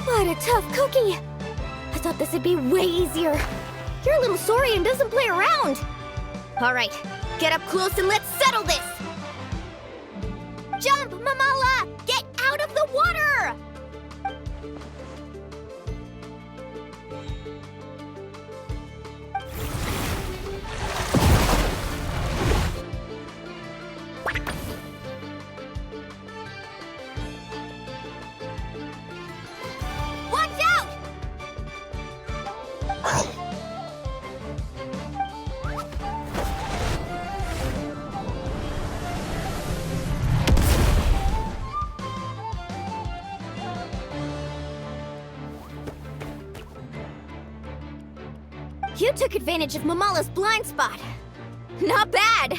What a tough cookie! I thought this would be way easier. You're a little sorry and doesn't play around. All right, get up close and let's settle this! Jump, Mamala! Get out of the water! Watch out! You took advantage of Mamala's blind spot. Not bad!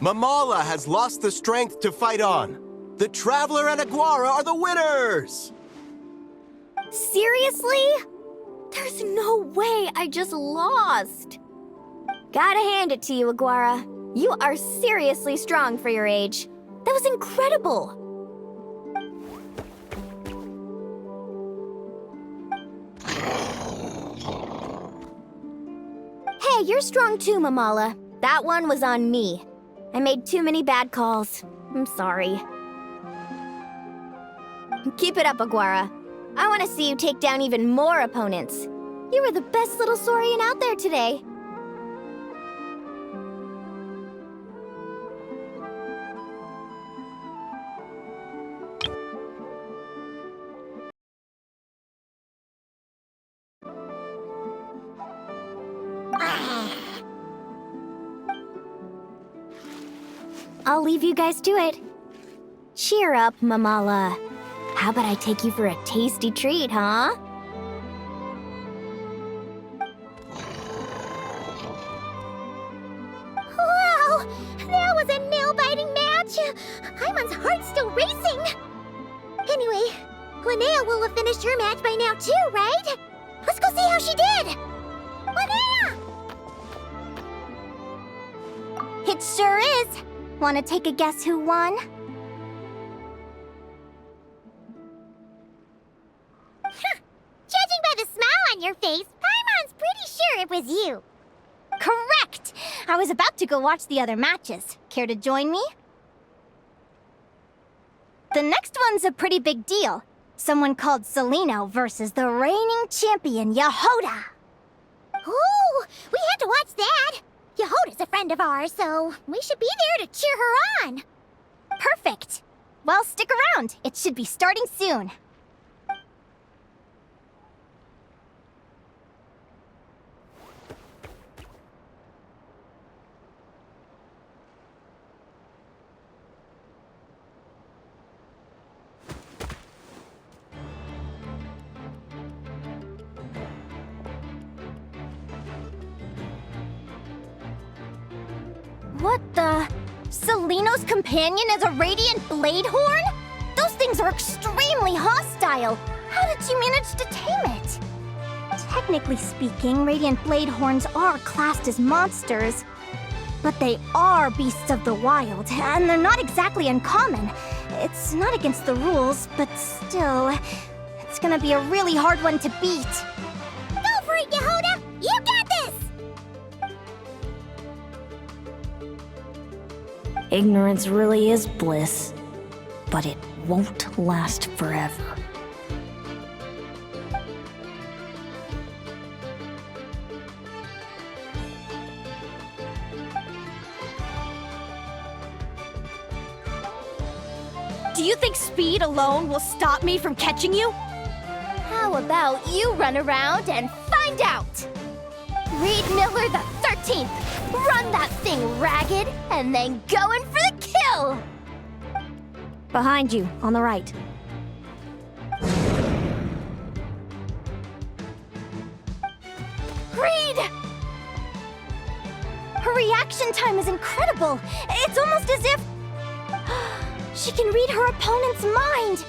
Mamala has lost the strength to fight on. The Traveler and Aguara are the winners! Seriously? There's no way I just lost. Gotta hand it to you, Aguara. You are seriously strong for your age. That was incredible. Hey, you're strong too, Mamala. That one was on me. I made too many bad calls. I'm sorry. Keep it up, Aguara. I want to see you take down even more opponents. You were the best little Saurian out there today. I'll leave you guys to it. Cheer up, Mamala. How about I take you for a tasty treat, huh? Wow! That was a nail-biting match! Imon's heart's still racing! Anyway, Linnea will have finished her match by now too, right? Let's go see how she did! Linnea! It sure is. Want to take a guess who won? Judging by the smile on your face, Paimon's pretty sure it was you. Correct! I was about to go watch the other matches. Care to join me? The next one's a pretty big deal. Someone called Seleno versus the reigning champion, Jahoda. Ooh, we have to watch that. Jahoda's a friend of ours, so we should be there to cheer her on. Perfect! Well, stick around. It should be starting soon. What the? Seleno's companion is a radiant blade horn? Those things are extremely hostile. How did you manage to tame it? Technically speaking, radiant blade horns are classed as monsters. But they are beasts of the wild, and they're not exactly uncommon. It's not against the rules, but still, it's gonna be a really hard one to beat. Go for it, Jahoda! You got this! Ignorance really is bliss, but it won't last forever. Do you think speed alone will stop me from catching you? How about you run around and find out? Reed Miller the 13th! Run that thing ragged, and then go in for the kill! Behind you, on the right. Reed! Her reaction time is incredible! It's almost as if... she can read her opponent's mind!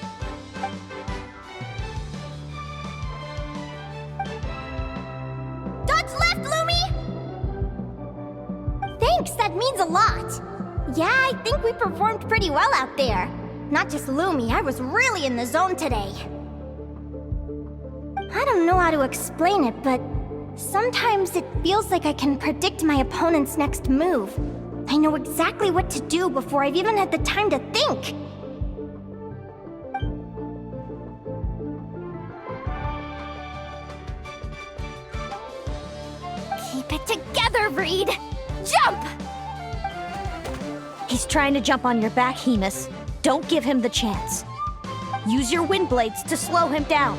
Dodge left, Lumi! Thanks, that means a lot. Yeah, I think we performed pretty well out there. Not just Lumi, I was really in the zone today. I don't know how to explain it, but sometimes it feels like I can predict my opponent's next move. I know exactly what to do before I've even had the time to think. Keep it together, Reed! Jump! He's trying to jump on your back, Hemus. Don't give him the chance. Use your wind blades to slow him down.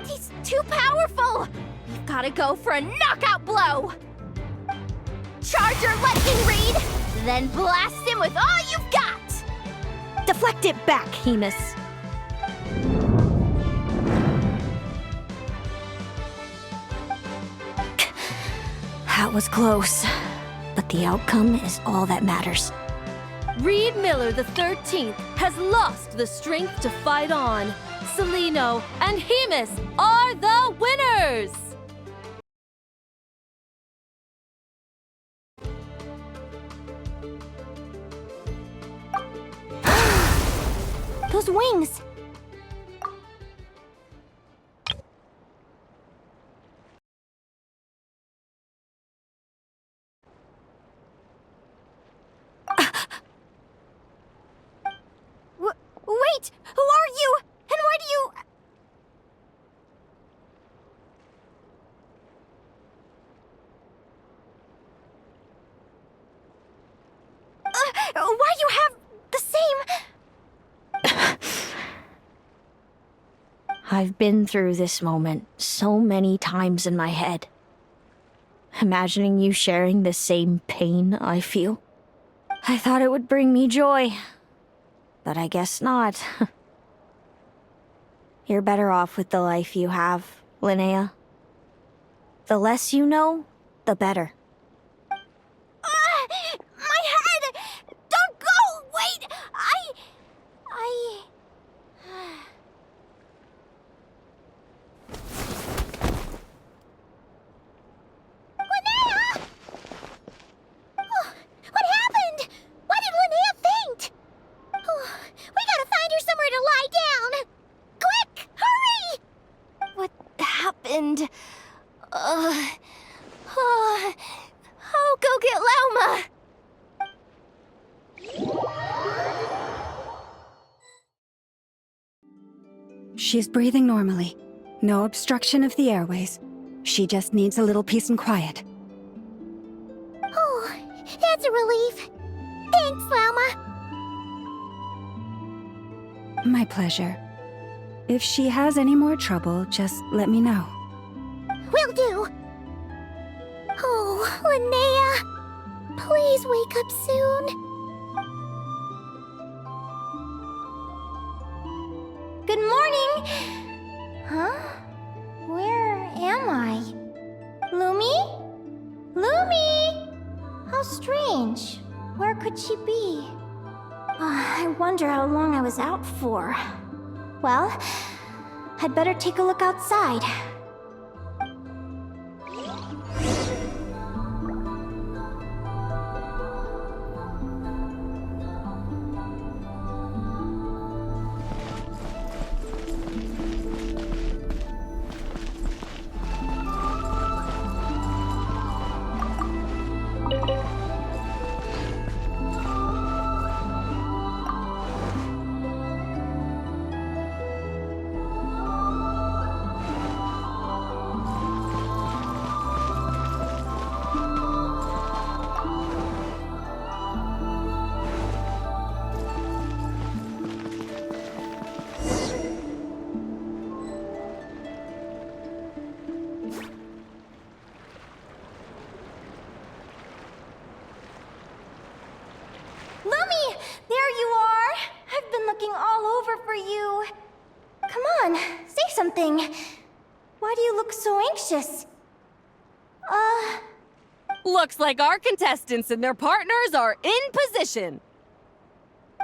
He's too powerful! We've gotta go for a knockout blow! Charge your lightning, Reed! Then blast him with all you've got! Deflect it back, Hemus. That was close, but the outcome is all that matters. Reed Miller the 13th has lost the strength to fight on. Seleno and Hemus are the winners! Those wings! Wait! Who are you? And why do you... why you have the same... I've been through this moment so many times in my head. Imagining you sharing the same pain I feel. I thought it would bring me joy. But I guess not. You're better off with the life you have, Linnea. The less you know, the better. My head! Don't go! Wait! Linnea! Oh, what happened? Why did Linnea faint? Oh, we gotta find her somewhere to lie down! Quick! Hurry! What happened? I'll go get Lauma! She's breathing normally. No obstruction of the airways. She just needs a little peace and quiet. Oh, That's a relief. Thanks, Llama. My pleasure. If she has any more trouble, just let me know. Will do. Oh, Linnea. Please wake up soon. Good morning. Huh? Where am I? Lumi? Lumi! How strange. Where could she be? I wonder how long I was out for. Well, I'd better take a look outside. Lumi! There you are! I've been looking all over for you. Come on, say something. Why do you look so anxious? Looks like our contestants and their partners are in position.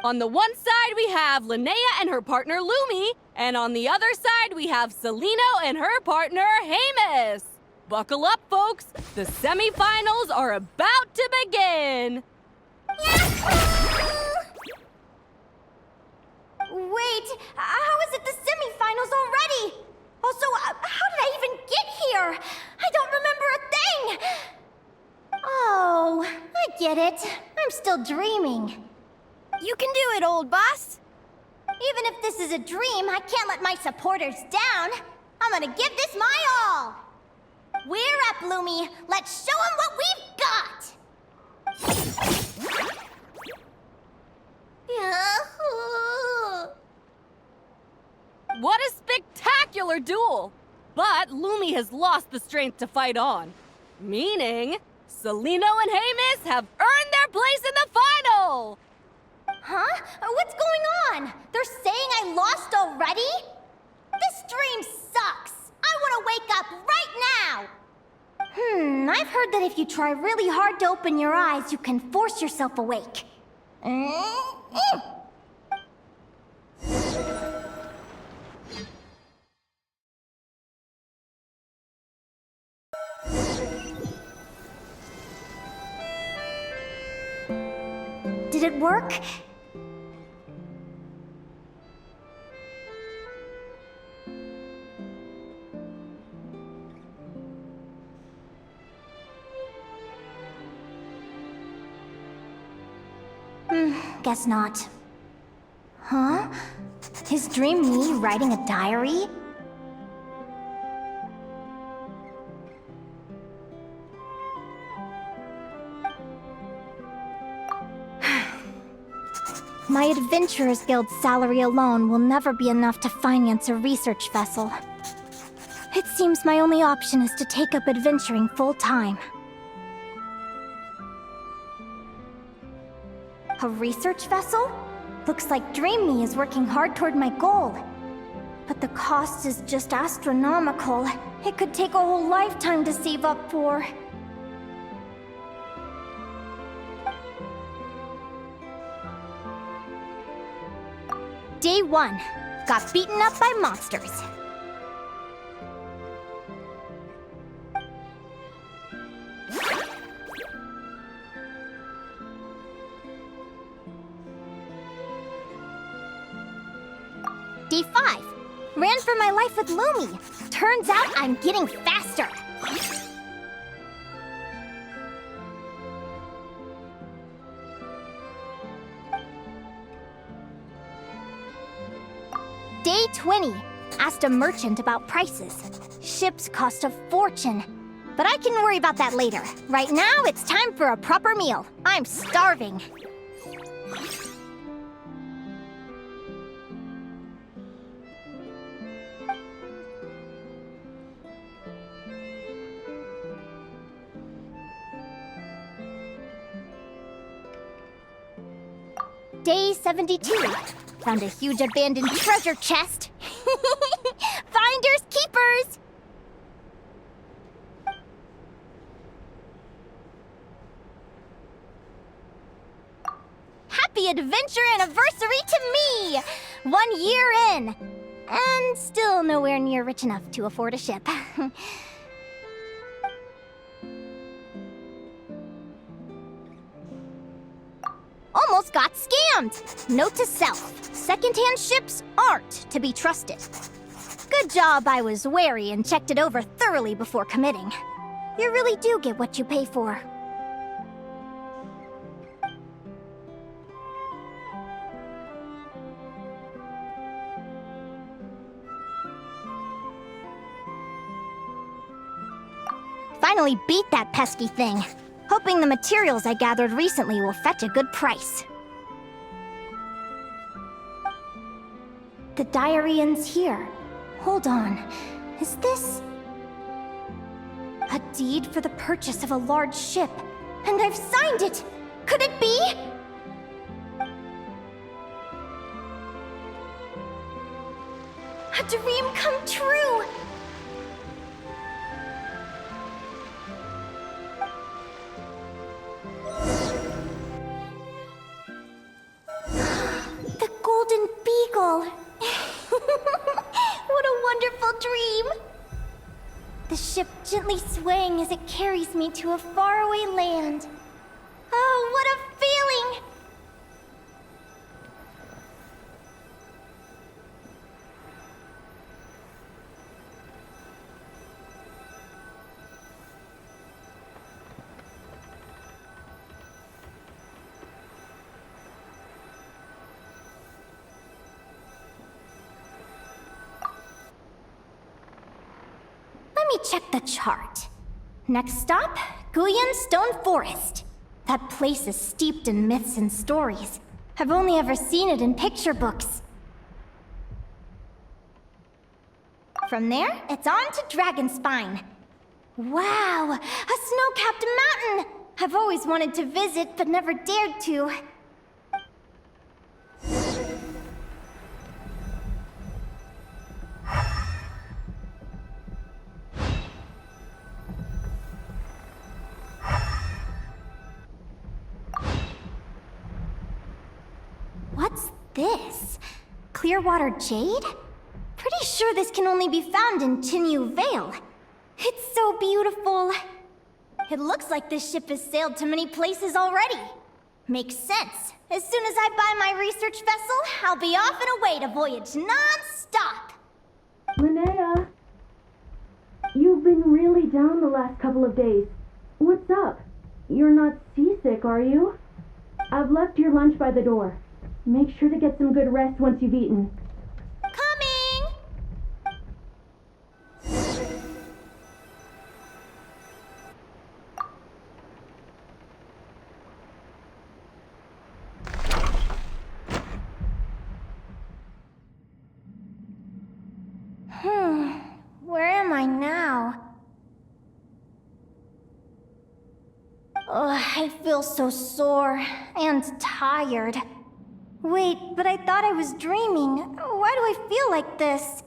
On the one side, we have Linnea and her partner Lumi, and on the other side, we have Celino and her partner Hamus. Buckle up, folks. The semifinals are about to begin. Wait, how is it the semifinals already? Also, how did I even get here? I don't remember a thing! Oh, I get it. I'm still dreaming. You can do it, old boss. Even if this is a dream, I can't let my supporters down. I'm gonna give this my all. We're up, Lumi. Let's show them what we've got! What a spectacular duel! But Lumi has lost the strength to fight on. Meaning, Celino and Hamus have earned their place in the final! Huh? What's going on? They're saying I lost already? This dream sucks! I want to wake up right now! I've heard that if you try really hard to open your eyes, you can force yourself awake. Did it work? Guess not. Huh? Is Dream me writing a diary? My Adventurers Guild salary alone will never be enough to finance a research vessel. It seems my only option is to take up adventuring full-time. A research vessel? Looks like Dream Me is working hard toward my goal. But the cost is just astronomical. It could take a whole lifetime to save up for. Day 1. Got beaten up by monsters. Day 5. Ran for my life with Lumi. Turns out I'm getting faster. Day 20. Asked a merchant about prices. Ships cost a fortune. But I can worry about that later. Right now, it's time for a proper meal. I'm starving. Day 72. Found a huge abandoned treasure chest. Finders keepers! Happy adventure anniversary to me! 1 year in! And still nowhere near rich enough to afford a ship. Almost got scammed! Note to self, secondhand ships aren't to be trusted. Good job I was wary and checked it over thoroughly before committing. You really do get what you pay for. Finally beat that pesky thing. Hoping the materials I gathered recently will fetch a good price. The diary ends here. Hold on. Is this... a deed for the purchase of a large ship? And I've signed it! Could it be? A dream come true! The Golden Beagle! What a wonderful dream! The ship gently swaying as it carries me to a faraway land. Oh, what a feeling! Let me check the chart. Next stop, Guyan Stone Forest. That place is steeped in myths and stories. I've only ever seen it in picture books. From there, it's on to Dragonspine. Wow, a snow-capped mountain! I've always wanted to visit, but never dared to. What's this? Clearwater jade? Pretty sure this can only be found in Chinyu Vale. It's so beautiful. It looks like this ship has sailed to many places already. Makes sense. As soon as I buy my research vessel, I'll be off and away to voyage non-stop. Linnea, you've been really down the last couple of days. What's up? You're not seasick, are you? I've left your lunch by the door. Make sure to get some good rest once you've eaten. Coming! Where am I now? Ugh, I feel so sore and tired. Wait, but I thought I was dreaming. Why do I feel like this?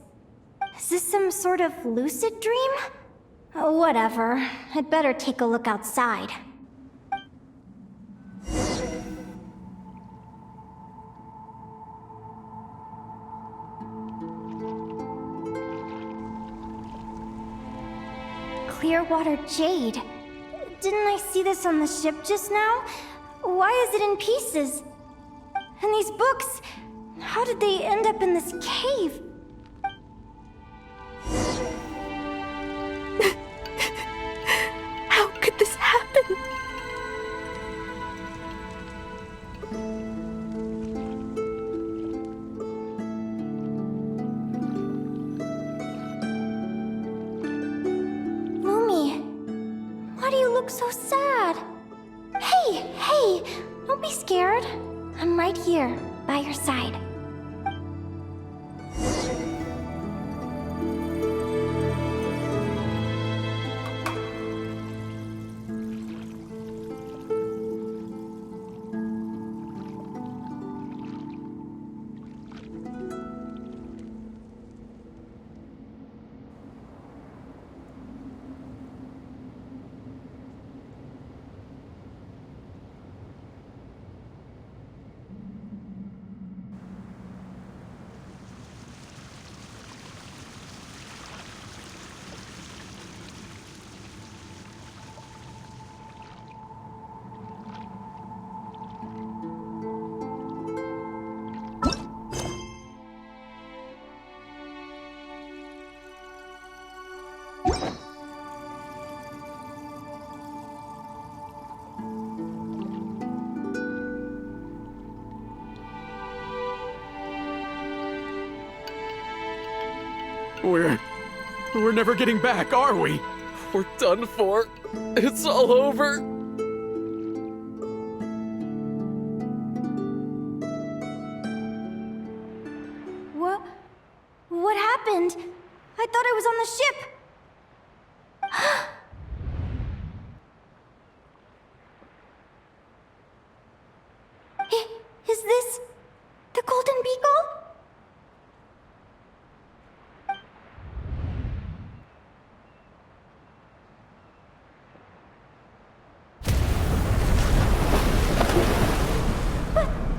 Is this some sort of lucid dream? Whatever. I'd better take a look outside. Clearwater jade. Didn't I see this on the ship just now? Why is it in pieces? And these books, how did they end up in this cave? How could this happen? Lumi, look so sad. Hey, don't be scared. I'm right here, by your side. We're never getting back, are we? We're done for. It's all over. What happened? I thought I was on the ship. Is this the Golden Beagle?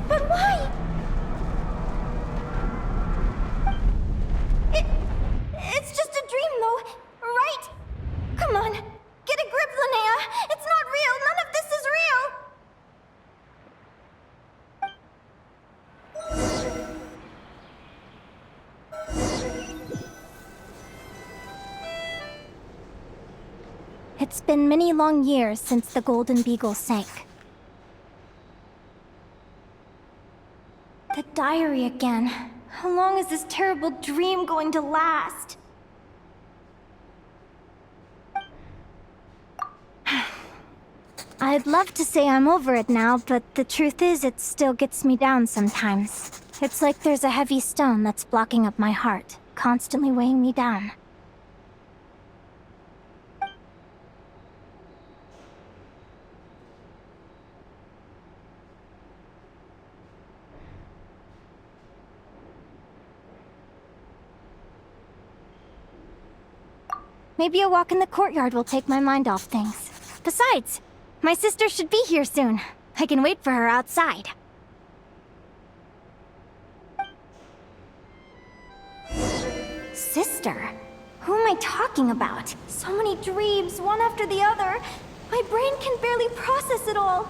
But why? It's just a dream, though, right? Come on, get a grip, Linnea. It's not real. None of this is real. It's been many long years since the Golden Beagle sank. The diary again. How long is this terrible dream going to last? I'd love to say I'm over it now, but the truth is it still gets me down sometimes. It's like there's a heavy stone that's blocking up my heart, constantly weighing me down. Maybe a walk in the courtyard will take my mind off things. Besides, my sister should be here soon. I can wait for her outside. Sister? Who am I talking about? So many dreams, one after the other. My brain can barely process it all.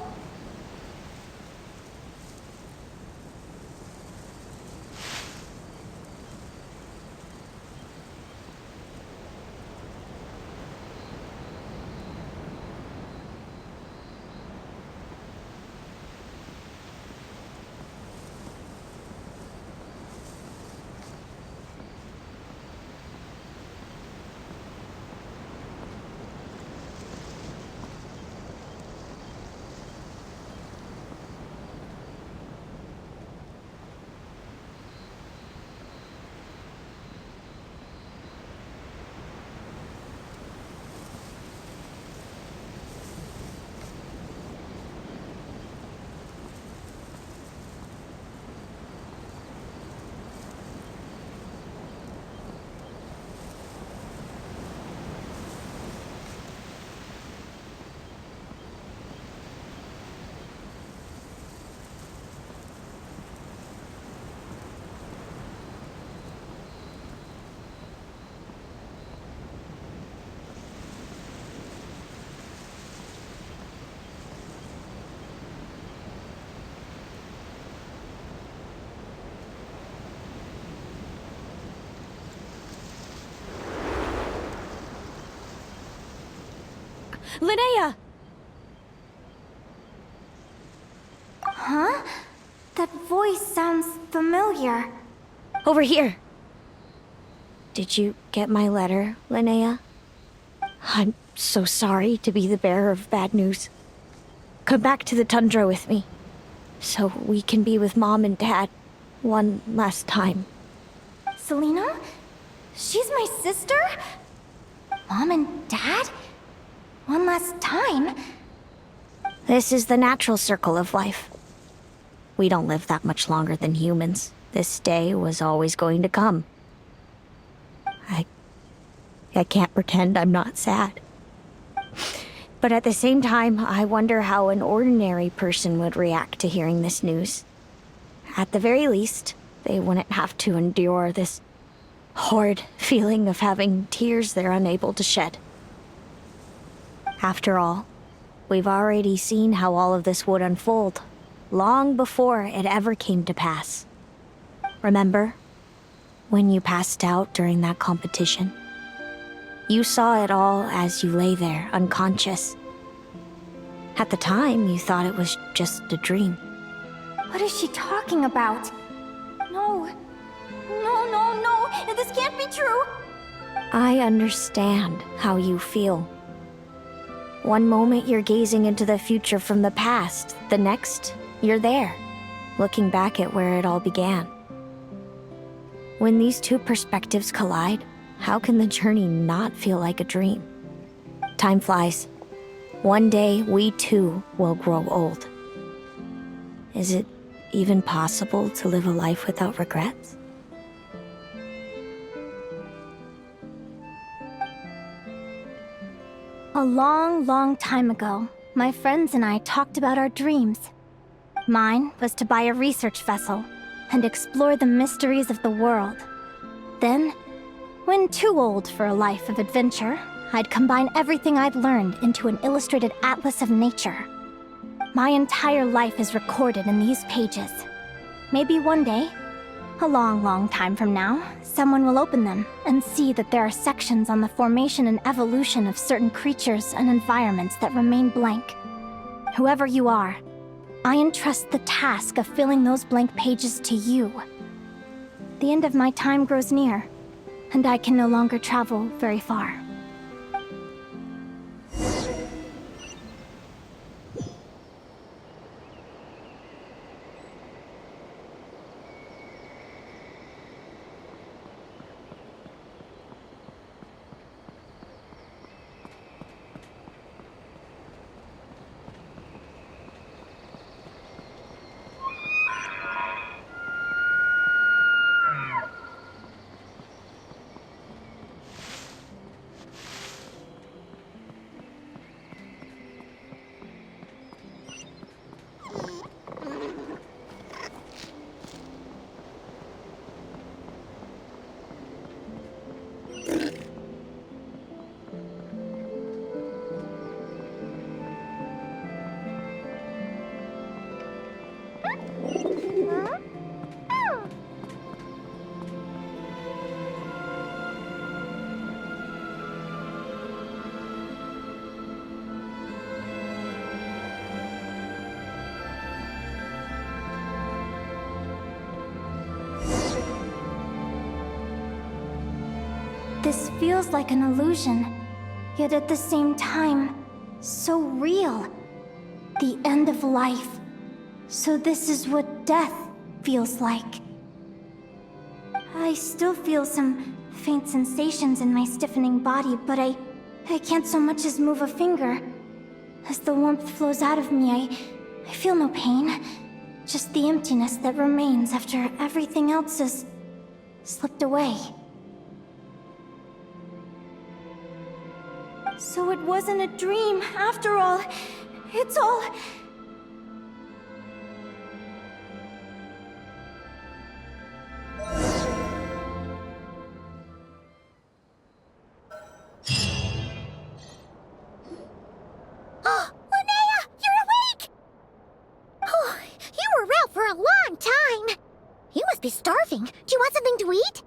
Linnea! Huh? That voice sounds familiar. Over here! Did you get my letter, Linnea? I'm so sorry to be the bearer of bad news. Come back to the tundra with me, so we can be with Mom and Dad one last time. Selena? She's my sister? Mom and Dad? One last time? This is the natural circle of life. We don't live that much longer than humans. This day was always going to come. I can't pretend I'm not sad. But at the same time, I wonder how an ordinary person would react to hearing this news. At the very least, they wouldn't have to endure this horrid feeling of having tears they're unable to shed. After all, we've already seen how all of this would unfold, long before it ever came to pass. Remember, when you passed out during that competition? You saw it all as you lay there, unconscious. At the time, you thought it was just a dream. What is she talking about? No. This can't be true. I understand how you feel. One moment you're gazing into the future from the past, the next, you're there, looking back at where it all began. When these two perspectives collide, how can the journey not feel like a dream? Time flies. One day, we too will grow old. Is it even possible to live a life without regrets? A long time ago, my friends and I talked about our dreams. Mine was to buy a research vessel and explore the mysteries of the world. Then, when too old for a life of adventure, I'd combine everything I'd learned into an illustrated atlas of nature. My entire life is recorded in these pages. Maybe one day, a long time from now, someone will open them and see that there are sections on the formation and evolution of certain creatures and environments that remain blank. Whoever you are, I entrust the task of filling those blank pages to you. The end of my time grows near, and I can no longer travel very far. This feels like an illusion, yet at the same time, so real. The end of life. So this is what death feels like. I still feel some faint sensations in my stiffening body, but I can't so much as move a finger. As the warmth flows out of me, I feel no pain. Just the emptiness that remains after everything else has slipped away. So it wasn't a dream, after all. It's all... Oh, Linnea! You're awake! Oh, you were out for a long time. You must be starving. Do you want something to eat?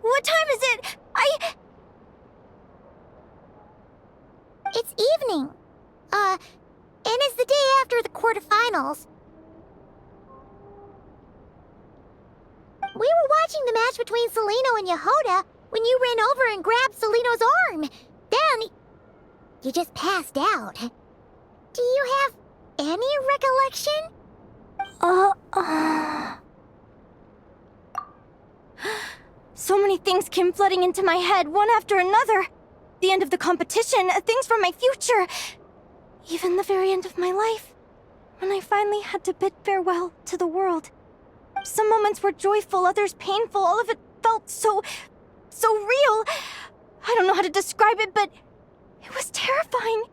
What time is it? It's evening. And is the day We were watching the match between Celino and Jahoda when you ran over and grabbed Celino's arm. Then, you just passed out. Do you have any recollection? So many things came flooding into my head, one after another. The end of the competition, things from my future. Even the very end of my life. When I finally had to bid farewell to the world. Some moments were joyful, others painful. All of it felt so real. I don't know how to describe it, but it was terrifying.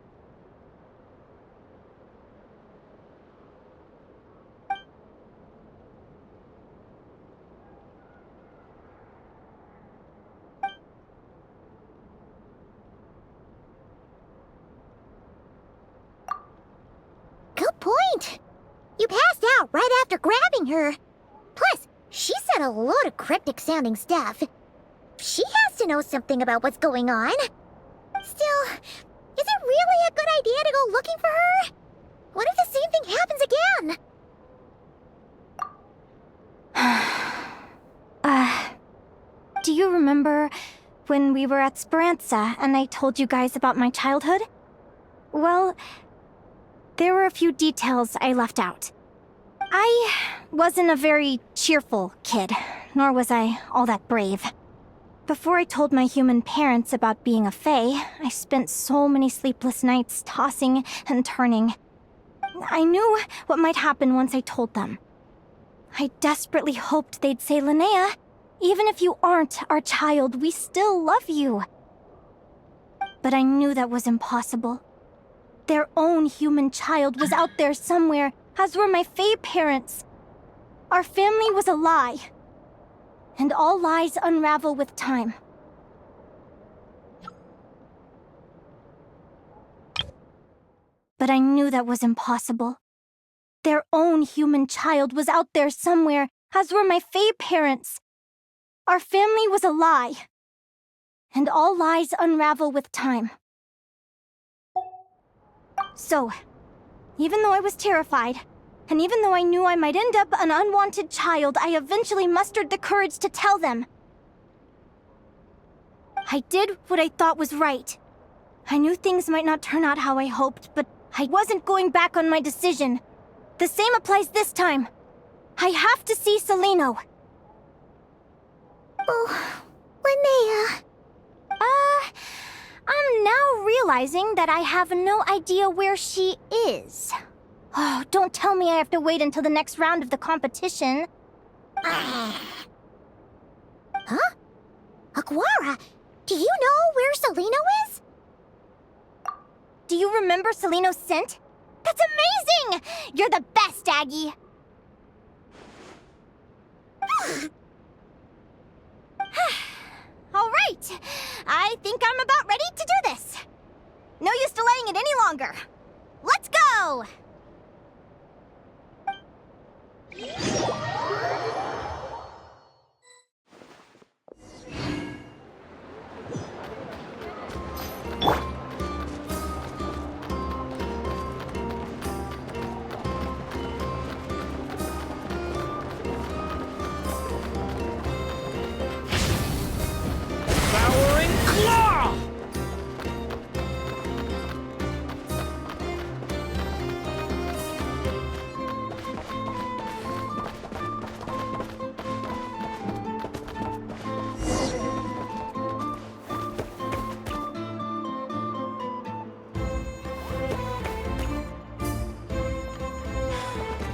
Good point. You passed out right after grabbing her. Plus, she said a load of cryptic-sounding stuff. She has to know something about what's going on. Still, is it really a good idea to go looking for her? What if the same thing happens again? Do you remember when we were at Speranza and I told you guys about my childhood? Well, there were a few details I left out. I wasn't a very cheerful kid, nor was I all that brave. Before I told my human parents about being a fae, I spent so many sleepless nights tossing and turning. I knew what might happen once I told them. I desperately hoped they'd say, Linnea, even if you aren't our child, we still love you. But I knew that was impossible. Their own human child was out there somewhere, as were my fae parents. Our family was a lie. And all lies unravel with time. But I knew that was impossible. Their own human child was out there somewhere, as were my fae parents. Our family was a lie. And all lies unravel with time. So, even though I was terrified, and even though I knew I might end up an unwanted child, I eventually mustered the courage to tell them. I did what I thought was right. I knew things might not turn out how I hoped, but I wasn't going back on my decision. The same applies this time. I have to see Celino. Oh, Linnea. I'm now realizing that I have no idea where she is. Oh, don't tell me I have to wait until the next round of the competition. Huh? Aguara, do you know where Celino is? Do you remember Celino's scent? That's amazing! You're the best, Aggie! All right, I think I'm about ready to do this. No use delaying it any longer. Let's go! Devouring claw!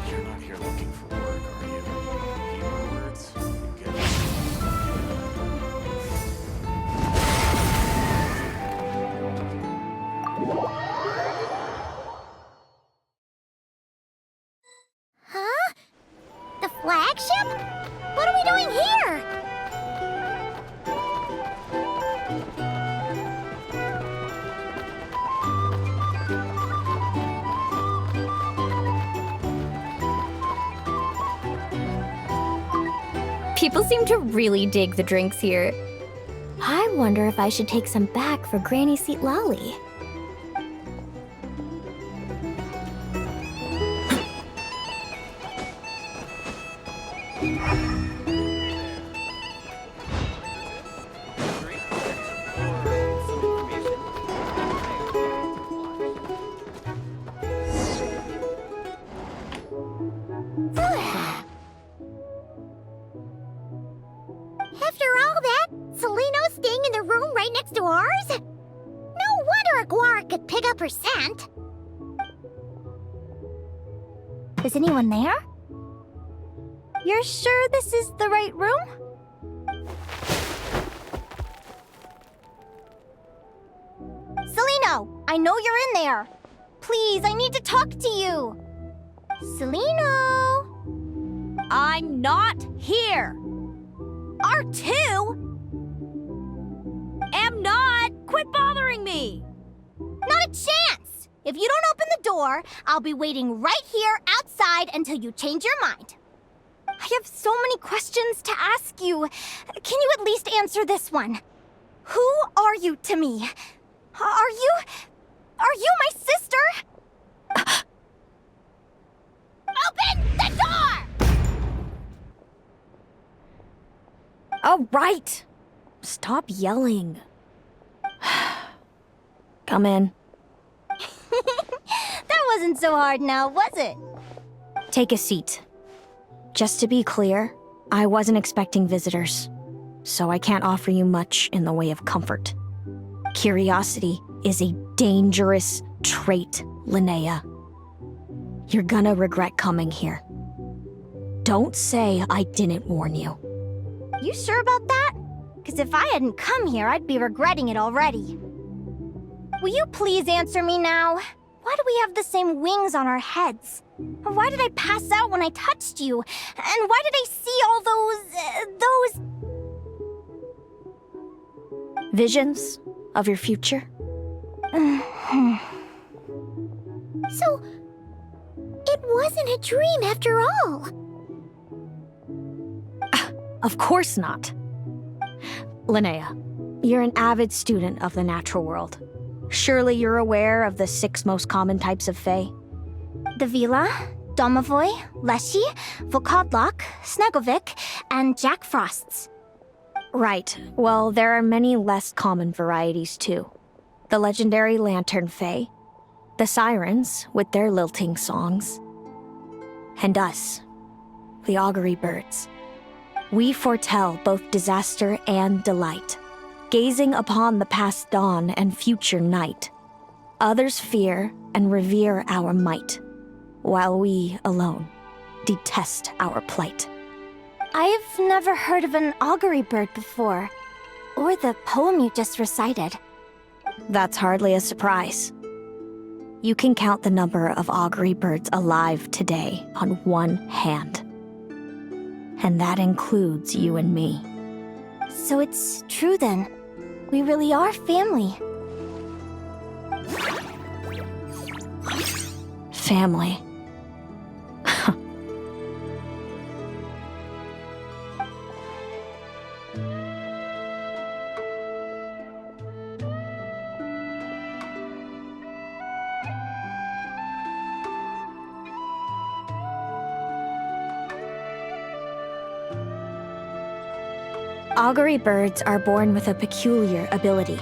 You're not here looking for work, are you? Hear my words? You get it. Huh? The flagship? What are we doing here? People seem to really dig the drinks here. I wonder if I should take some back for Granny Seat Lolly. After all that, Seleno's staying in the room right next to ours? No wonder Aguara could pick up her scent. Is anyone there? You're sure this is the right room? Seleno, I know you're in there. Please, I need to talk to you. Seleno? I'm not here. R2? Am not. Quit bothering me. Not a chance! If you don't open the door, I'll be waiting right here outside until you change your mind. I have so many questions to ask you. Can you at least answer this one? Who are you to me? Are you my sister? Open the door! All right. Stop yelling. Come in. That wasn't so hard now, was it? Take a seat. Just to be clear, I wasn't expecting visitors, so I can't offer you much in the way of comfort. Curiosity is a dangerous trait, Linnea. You're gonna regret coming here. Don't say I didn't warn you. You sure about that? Because if I hadn't come here, I'd be regretting it already. Will you please answer me now? Why do we have the same wings on our heads? Why did I pass out when I touched you? And why did I see all those... Visions of your future? So, it wasn't a dream after all. Of course not. Linnea, you're an avid student of the natural world. Surely you're aware of the 6 most common types of Fae? The Vila, Domovoy, Leshy, Vokadlok, Snegovic, and Jack Frosts. Right. Well, there are many less common varieties too. The legendary Lantern Fae, the Sirens with their lilting songs, and us, the Augury Birds. We foretell both disaster and delight, gazing upon the past dawn and future night. Others fear and revere our might, while we alone detest our plight. I've never heard of an augury bird before, or the poem you just recited. That's hardly a surprise. You can count the number of augury birds alive today on one hand. And that includes you and me. So it's true then. We really are family. Family. Augury birds are born with a peculiar ability.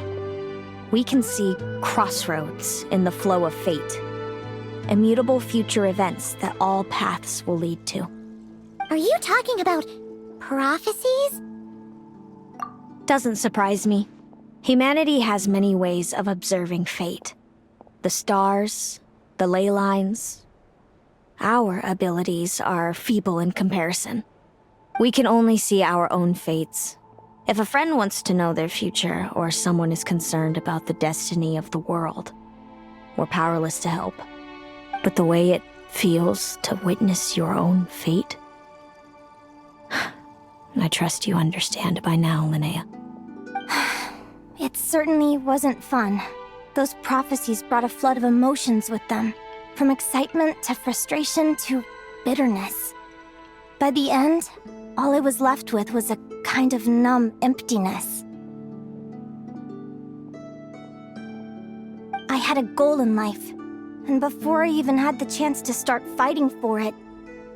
We can see crossroads in the flow of fate, immutable future events that all paths will lead to. Are you talking about prophecies? Doesn't surprise me. Humanity has many ways of observing fate. The stars, the ley lines. Our abilities are feeble in comparison. We can only see our own fates. If a friend wants to know their future, or someone is concerned about the destiny of the world, we're powerless to help. But the way it feels to witness your own fate, I trust you understand by now, Linnea. It certainly wasn't fun. Those prophecies brought a flood of emotions with them, from excitement to frustration to bitterness. By the end, all I was left with was a kind of numb emptiness. I had a goal in life, and before I even had the chance to start fighting for it,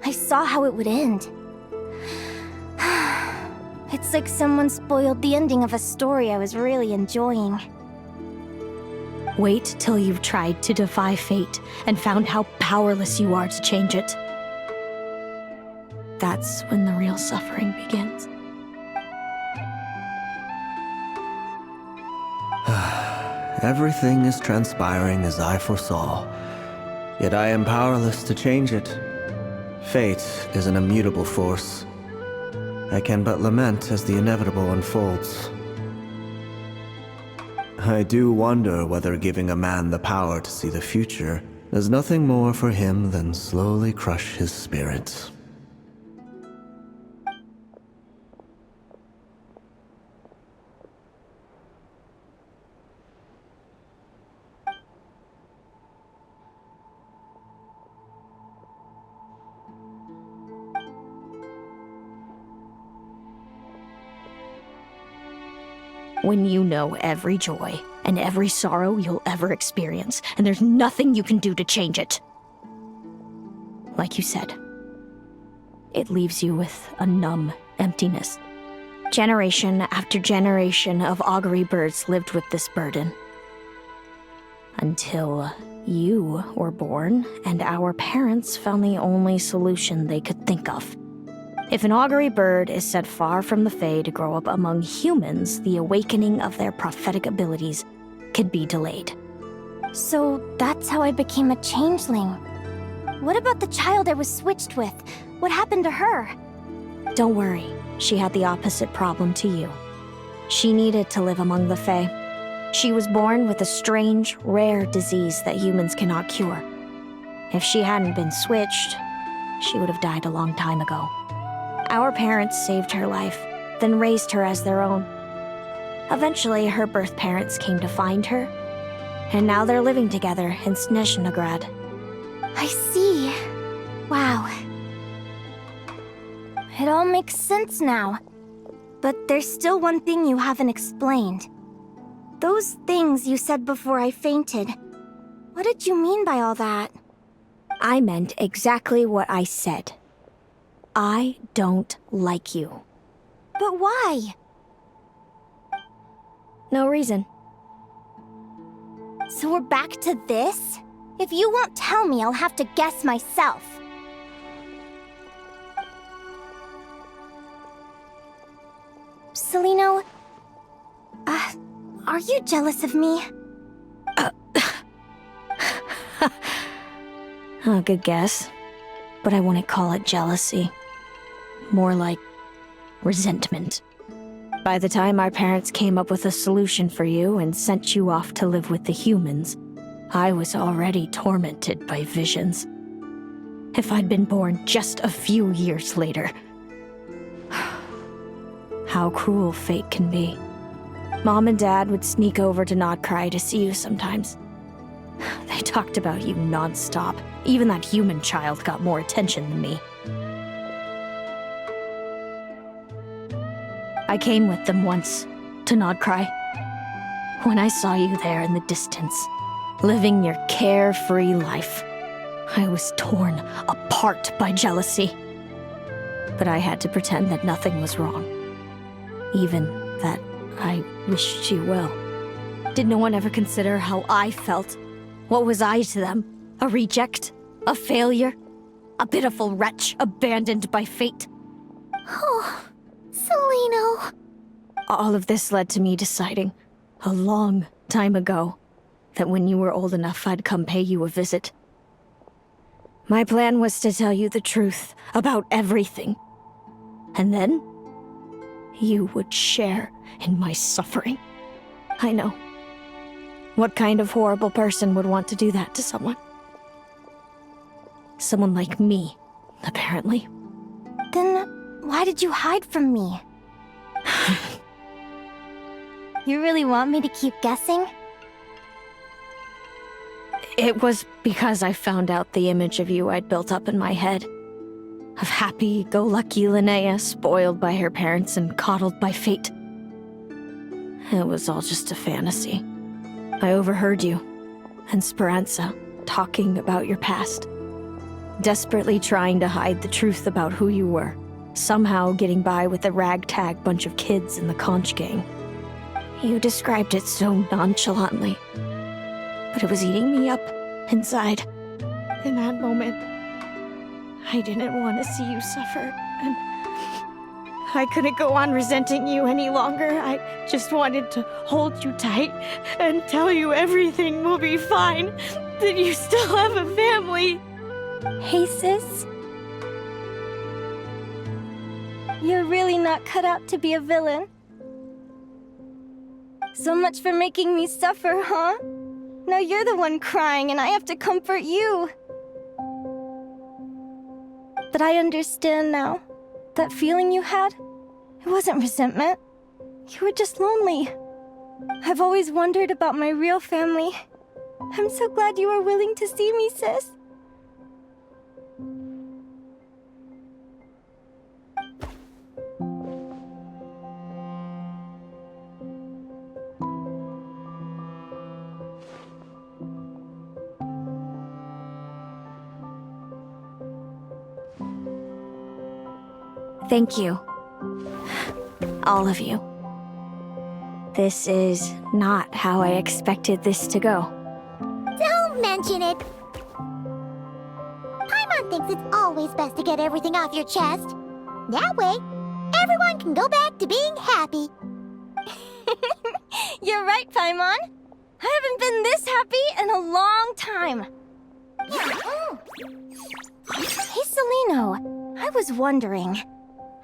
I saw how it would end. It's like someone spoiled the ending of a story I was really enjoying. Wait till you've tried to defy fate and found how powerless you are to change it. that's when the real suffering begins. Everything is transpiring as I foresaw, yet I am powerless to change it. Fate is an immutable force. I can but lament as the inevitable unfolds. I do wonder whether giving a man the power to see the future does nothing more for him than slowly crush his spirit. When you know every joy and every sorrow you'll ever experience, and there's nothing you can do to change it. Like you said, it leaves you with a numb emptiness. Generation after generation of augury birds lived with this burden. Until you were born, and our parents found the only solution they could think of. If an augury bird is set far from the Fae to grow up among humans, the awakening of their prophetic abilities could be delayed. So that's how I became a changeling. What about the child I was switched with? What happened to her? Don't worry, she had the opposite problem to you. She needed to live among the Fae. She was born with a strange, rare disease that humans cannot cure. If she hadn't been switched, she would have died a long time ago. Our parents saved her life, then raised her as their own. Eventually, her birth parents came to find her, and now they're living together in Snezhnegrad. I see. Wow. It all makes sense now. But there's still one thing you haven't explained. Those things you said before I fainted. What did you mean by all that? I meant exactly what I said. I don't like you. But why? No reason. So we're back to this? If you won't tell me, I'll have to guess myself. Celino, are you jealous of me? Good guess. But I wouldn't call it jealousy. More like resentment. By the time our parents came up with a solution for you and sent you off to live with the humans, I was already tormented by visions. If I'd been born just a few years later. How cruel fate can be. Mom and Dad would sneak over to Nodcry to see you sometimes. They talked about you non-stop. Even that human child got more attention than me. I came with them once, to Nodcry. When I saw you there in the distance, living your carefree life, I was torn apart by jealousy. But I had to pretend that nothing was wrong. Even that I wished you well. Did no one ever consider how I felt? What was I to them? A reject? A failure? A pitiful wretch abandoned by fate? Oh, Celino. All of this led to me deciding, a long time ago, that when you were old enough I'd come pay you a visit. My plan was to tell you the truth about everything. And then, you would share in my suffering. I know. What kind of horrible person would want to do that to someone? Someone like me, apparently. Then why did you hide from me? You really want me to keep guessing? It was because I found out the image of you I'd built up in my head. Of happy-go-lucky Linnea, spoiled by her parents and coddled by fate. It was all just a fantasy. I overheard you, and Speranza, talking about your past. Desperately trying to hide the truth about who you were. Somehow getting by with a ragtag bunch of kids in the conch gang. You described it so nonchalantly. But it was eating me up, inside. In that moment, I didn't want to see you suffer, and I couldn't go on resenting you any longer. I just wanted to hold you tight and tell you everything will be fine, that you still have a family. Hey, sis. You're really not cut out to be a villain. So much for making me suffer, huh? Now you're the one crying and I have to comfort you. But I understand now. That feeling you had, it wasn't resentment. You were just lonely. I've always wondered about my real family. I'm so glad you were willing to see me, sis. Thank you. All of you. This is not how I expected this to go. Don't mention it. Paimon thinks it's always best to get everything off your chest. That way, everyone can go back to being happy. You're right, Paimon. I haven't been this happy in a long time. Hey, Celino. I was wondering,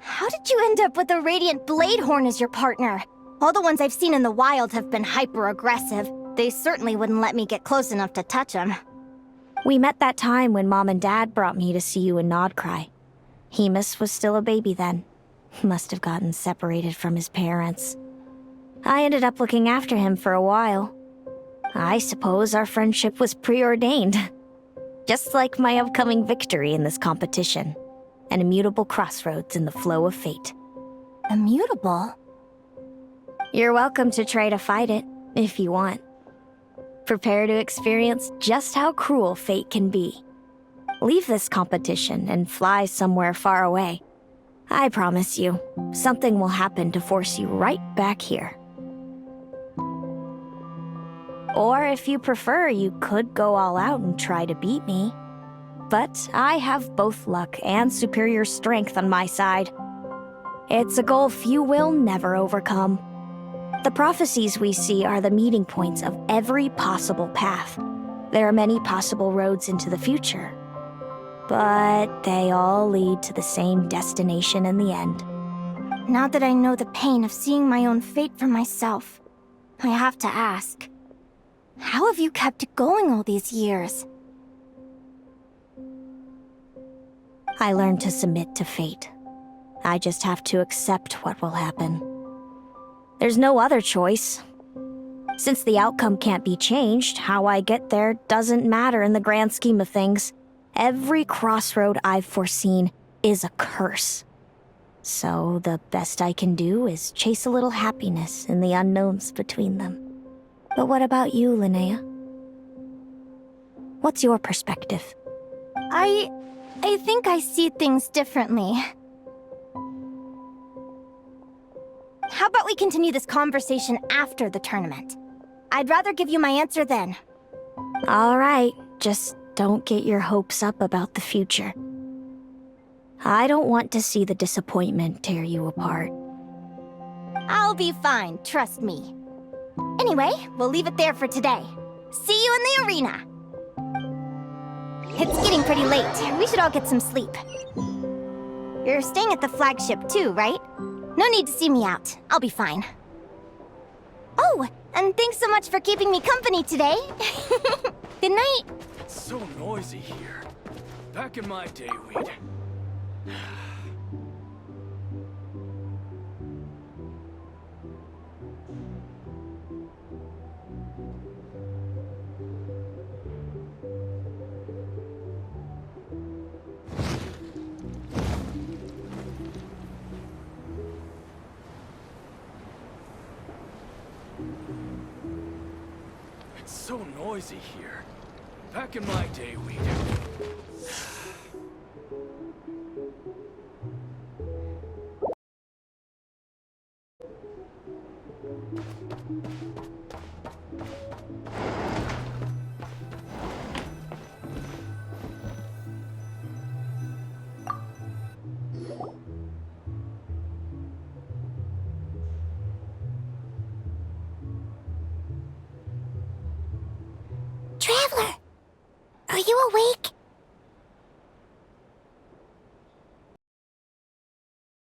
how did you end up with a Radiant Bladehorn as your partner? All the ones I've seen in the wild have been hyper-aggressive. They certainly wouldn't let me get close enough to touch them. We met that time when Mom and Dad brought me to see you in Nodcry. Hemus was still a baby then. He must have gotten separated from his parents. I ended up looking after him for a while. I suppose our friendship was preordained. Just like my upcoming victory in this competition. An immutable crossroads in the flow of fate. Immutable? You're welcome to try to fight it, if you want. Prepare to experience just how cruel fate can be. Leave this competition and fly somewhere far away. I promise you, something will happen to force you right back here. Or if you prefer, you could go all out and try to beat me. But I have both luck and superior strength on my side. It's a goal few will never overcome. The prophecies we see are the meeting points of every possible path. There are many possible roads into the future. But they all lead to the same destination in the end. Now that I know the pain of seeing my own fate for myself, I have to ask, how have you kept it going all these years? I learned to submit to fate. I just have to accept what will happen. There's no other choice. Since the outcome can't be changed, how I get there doesn't matter in the grand scheme of things. Every crossroad I've foreseen is a curse. So the best I can do is chase a little happiness in the unknowns between them. But what about you, Linnea? What's your perspective? I think I see things differently. How about we continue this conversation after the tournament? I'd rather give you my answer then. All right, just don't get your hopes up about the future. I don't want to see the disappointment tear you apart. I'll be fine, trust me. Anyway, we'll leave it there for today. See you in the arena! It's getting pretty late. We should all get some sleep. You're staying at the flagship too, right? No need to see me out. I'll be fine. Oh, and thanks so much for keeping me company today. Good night. It's so noisy here. Back in my day, we'd... It's so noisy here. Back in my day, we'd...